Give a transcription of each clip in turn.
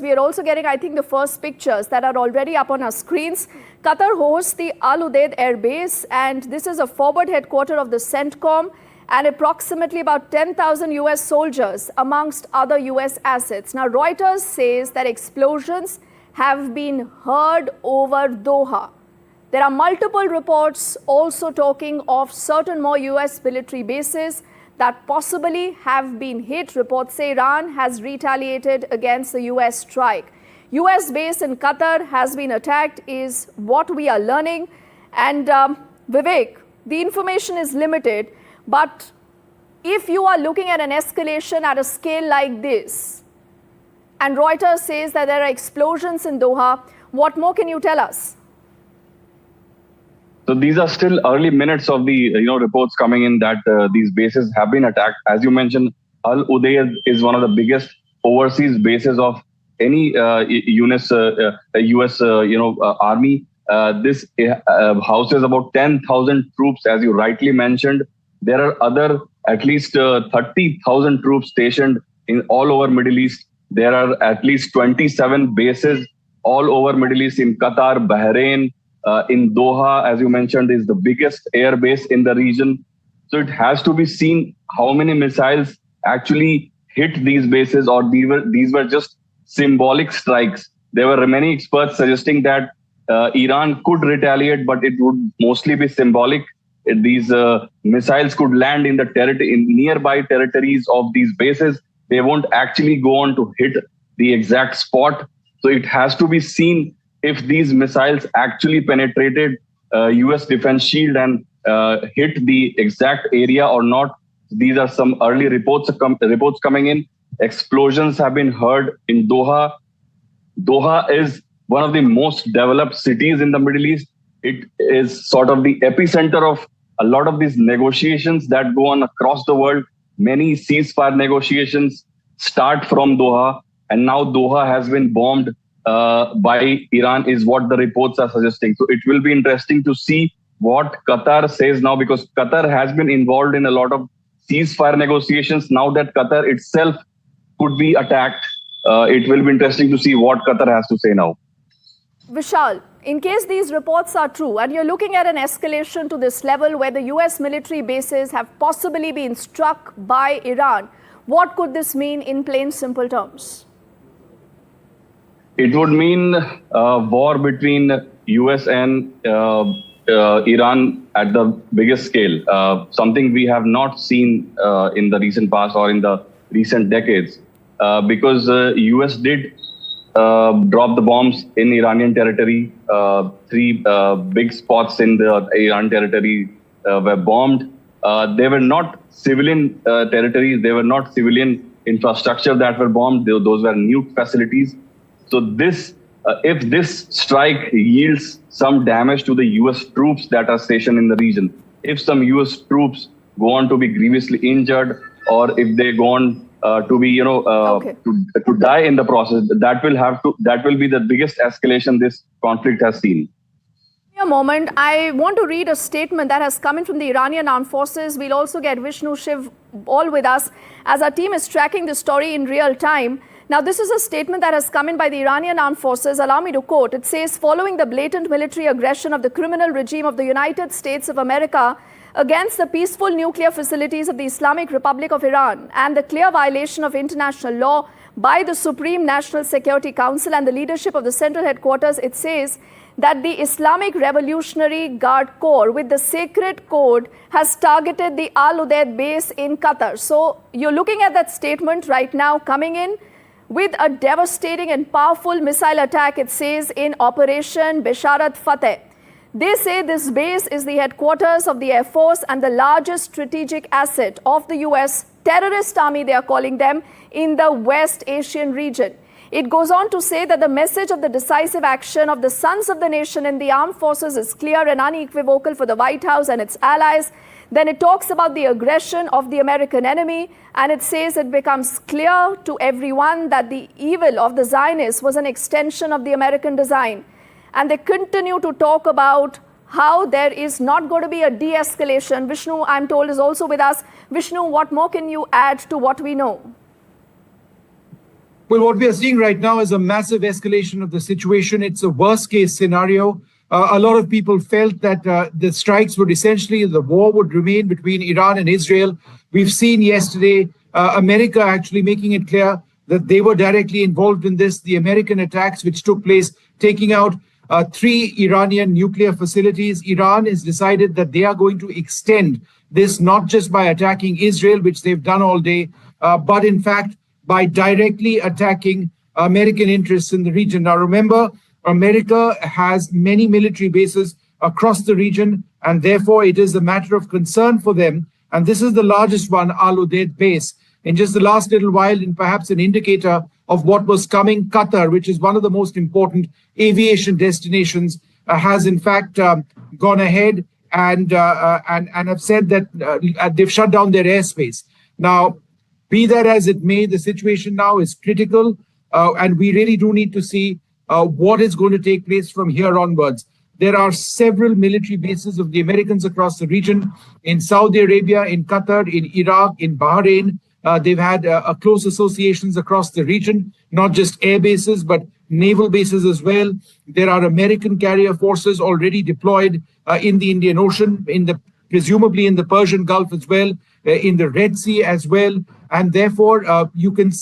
We are also getting, I think, the first pictures that are already up on our screens. Qatar hosts the Al Udeid Air Base, and this is a forward headquarters of the CENTCOM, and approximately about 10,000 US soldiers amongst other US assets. Now, Reuters says that explosions have been heard over Doha. There are multiple reports also talking of certain more US military bases that possibly have been hit. Reports say Iran has retaliated against the US strike. US base in Qatar has been attacked is what we are learning. And Vivek, the information is limited, but if you are looking at an escalation at a scale like this, and Reuters says that there are explosions in Doha, what more can you tell us? So these are still early minutes of the reports coming in that these bases have been attacked. As you mentioned, Al Udeid is one of the biggest overseas bases of any US army. This houses about 10,000 troops, as you rightly mentioned. There are other at least 30,000 troops stationed in all over Middle East. There are at least 27 bases all over Middle East in Qatar, Bahrain. In Doha, as you mentioned, is the biggest air base in the region. So it has to be seen how many missiles actually hit these bases, or these were just symbolic strikes. There were many experts suggesting that Iran could retaliate, but it would mostly be symbolic. These missiles could land in the nearby territories of these bases. They won't actually go on to hit the exact spot. So it has to be seen if these missiles actually penetrated US defense shield and hit the exact area or not. These are some early reports coming in. Explosions have been heard in Doha. Doha is one of the most developed cities in the Middle East. It is sort of the epicenter of a lot of these negotiations that go on across the world. Many ceasefire negotiations start from Doha, and now Doha has been bombed by Iran is what the reports are suggesting. So it will be interesting to see what Qatar says now, because Qatar has been involved in a lot of ceasefire negotiations. Now that Qatar itself could be attacked, it will be interesting to see what Qatar has to say now. Vishal, in case these reports are true and you're looking at an escalation to this level where the US military bases have possibly been struck by Iran, what could this mean in plain, simple terms? It would mean war between US and Iran at the biggest scale, something we have not seen in the recent past or in the recent decades, because US did drop the bombs in Iranian territory. Three big spots in the Iran territory were bombed. They were not civilian territories. They were not civilian infrastructure that were bombed. Those were nuke facilities. So this, if this strike yields some damage to the US troops that are stationed in the region, if some US troops go on to be grievously injured, or if they go on to be, to die in the process, that will be the biggest escalation this conflict has seen. A moment, I want to read a statement that has come in from the Iranian armed forces. We'll also get Vishnu Shiv all with us as our team is tracking the story in real time. Now, this is a statement that has come in by the Iranian armed forces. Allow me to quote. It says, following the blatant military aggression of the criminal regime of the United States of America against the peaceful nuclear facilities of the Islamic Republic of Iran and the clear violation of international law by the Supreme National Security Council and the leadership of the Central Headquarters, it says that the Islamic Revolutionary Guard Corps with the Sacred Code has targeted the Al Udeid base in Qatar. So you're looking at that statement right now coming in with a devastating and powerful missile attack, it says, in Operation Bisharat Fateh. They say this base is the headquarters of the Air Force and the largest strategic asset of the US terrorist army, they are calling them, in the West Asian region. It goes on to say that the message of the decisive action of the sons of the nation in the armed forces is clear and unequivocal for the White House and its allies. Then it talks about the aggression of the American enemy, and it says it becomes clear to everyone that the evil of the Zionists was an extension of the American design. And they continue to talk about how there is not going to be a de-escalation. Vishnu, I'm told, is also with us. Vishnu, what more can you add to what we know? Well, what we are seeing right now is a massive escalation of the situation. It's a worst case scenario. A lot of people felt that the strikes would essentially, the war would remain between Iran and Israel. We've seen yesterday America actually making it clear that they were directly involved in this. The American attacks which took place, taking out 3 Iranian nuclear facilities. Iran has decided that they are going to extend this not just by attacking Israel, which they've done all day, but in fact, by directly attacking American interests in the region. Now, remember, America has many military bases across the region, and therefore it is a matter of concern for them. And this is the largest one, Al Udeid base. In just the last little while, and perhaps an indicator of what was coming, Qatar, which is one of the most important aviation destinations, has in fact gone ahead and have said that they've shut down their airspace. Now, be that as it may, the situation now is critical, and we really do need to see what is going to take place from here onwards. There are several military bases of the Americans across the region, in Saudi Arabia, in Qatar, in Iraq, in Bahrain. They've had close associations across the region, not just air bases, but naval bases as well. There are American carrier forces already deployed in the Indian Ocean, presumably in the Persian Gulf as well, in the Red Sea as well. And therefore, you can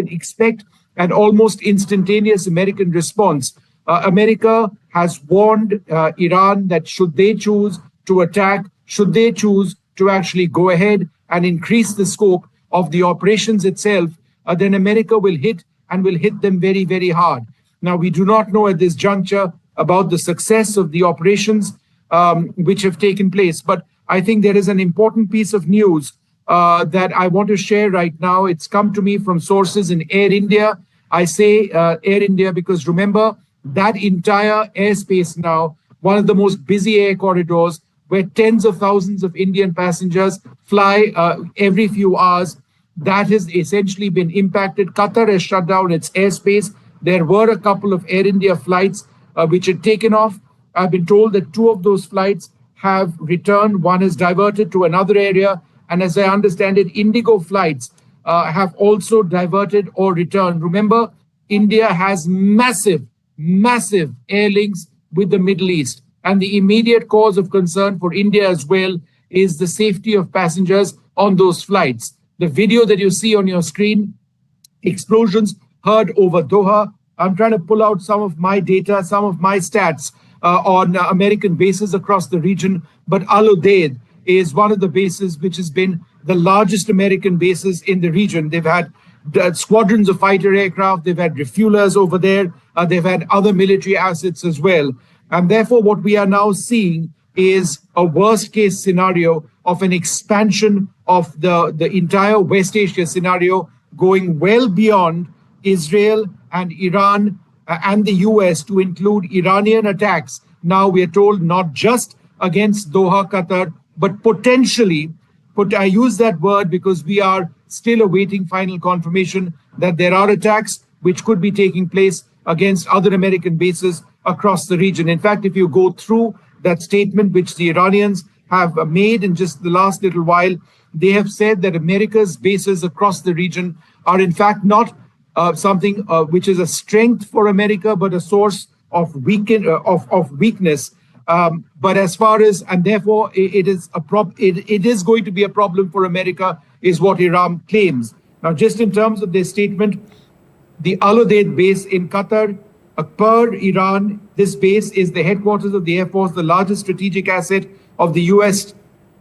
expect an almost instantaneous American response. America has warned Iran that should they choose to attack, should they choose to actually go ahead and increase the scope of the operations itself, then America will hit them very, very hard. Now, we do not know at this juncture about the success of the operations which have taken place. But I think there is an important piece of news that I want to share right now. It's come to me from sources in Air India. I say Air India because remember, that entire airspace now, one of the most busy air corridors, where tens of thousands of Indian passengers fly every few hours, that has essentially been impacted. Qatar has shut down its airspace. There were a couple of Air India flights which had taken off. I've been told that 2 of those flights have returned. One is diverted to another area. And as I understand it, Indigo flights have also diverted or returned. Remember, India has massive air links with the Middle East. And the immediate cause of concern for India as well is the safety of passengers on those flights. The video that you see on your screen, explosions heard over Doha. I'm trying to pull out some of my data, some of my stats on American bases across the region. But Al Udeid is one of the bases which has been the largest American bases in the region. They've had squadrons of fighter aircraft. They've had refuelers over there. They've had other military assets as well. And therefore, what we are now seeing is a worst case scenario of an expansion of the entire West Asia scenario going well beyond Israel and Iran and the US to include Iranian attacks. Now we are told not just against Doha, Qatar, but potentially, I use that word because we are still awaiting final confirmation that there are attacks which could be taking place against other American bases across the region. In fact, if you go through that statement which the Iranians have made in just the last little while, they have said that America's bases across the region are in fact not something which is a strength for America, but a source of weakness. But as far as, and therefore it is going to be a problem for America, is what Iran claims. Now, just in terms of their statement, the Al Udeid base in Qatar, per Iran, this base is the headquarters of the Air Force, the largest strategic asset of the US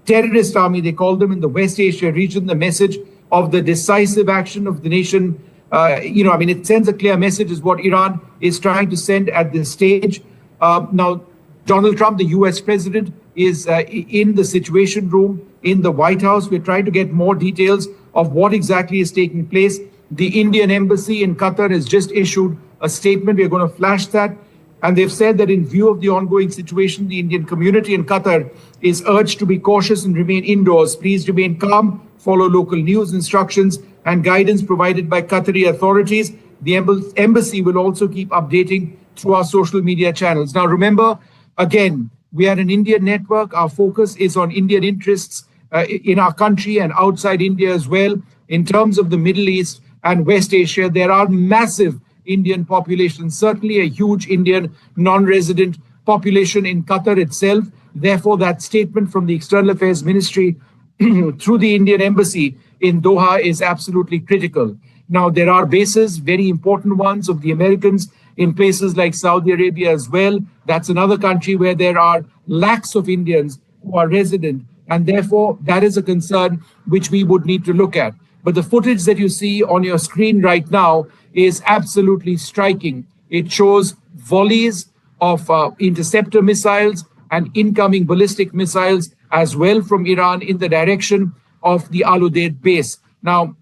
terrorist army, they call them, in the West Asia region. The message of the decisive action of the nation, it sends a clear message, is what Iran is trying to send at this stage. Now, Donald Trump, the US president, is in the Situation Room in the White House. We're trying to get more details of what exactly is taking place. The Indian embassy in Qatar has just issued a statement. We're going to flash that. And they've said that in view of the ongoing situation, the Indian community in Qatar is urged to be cautious and remain indoors. Please remain calm, follow local news instructions and guidance provided by Qatari authorities. The embassy will also keep updating through our social media channels. Now, remember, again, we are an Indian network. Our focus is on Indian interests in our country and outside India as well. In terms of the Middle East, and West Asia. There are massive Indian populations, certainly a huge Indian non-resident population in Qatar itself. Therefore, that statement from the External Affairs Ministry through the Indian Embassy in Doha is absolutely critical. Now, there are bases, very important ones, of the Americans in places like Saudi Arabia as well. That's another country where there are lakhs of Indians who are resident. And therefore, that is a concern which we would need to look at. But the footage that you see on your screen right now is absolutely striking. It shows volleys of interceptor missiles and incoming ballistic missiles as well from Iran in the direction of the Al Udeid base. Now,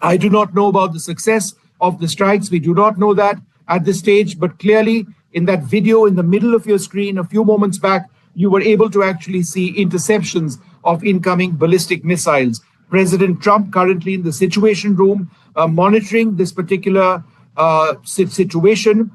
I do not know about the success of the strikes. We do not know that at this stage, but clearly in that video in the middle of your screen a few moments back, you were able to actually see interceptions of incoming ballistic missiles. President Trump currently in the Situation Room monitoring this particular situation.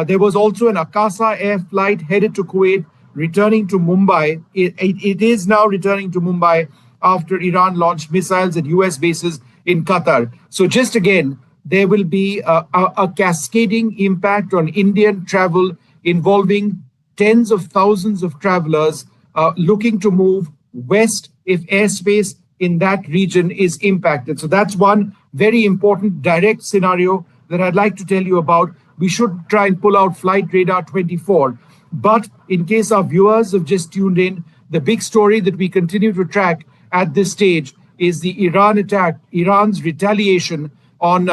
There was also an Akasa air flight headed to Kuwait, returning to Mumbai. It is now returning to Mumbai after Iran launched missiles at US bases in Qatar. So just again, there will be a cascading impact on Indian travel involving tens of thousands of travelers looking to move west if airspace in that region is impacted. So that's one very important direct scenario that I'd like to tell you about. We should try and pull out Flight Radar 24. But in case our viewers have just tuned in, the big story that we continue to track at this stage is the Iran attack, Iran's retaliation on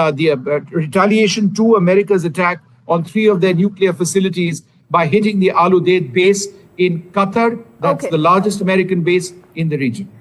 retaliation to America's attack on 3 of their nuclear facilities by hitting the Al Udeid base in Qatar. That's the largest American base in the region.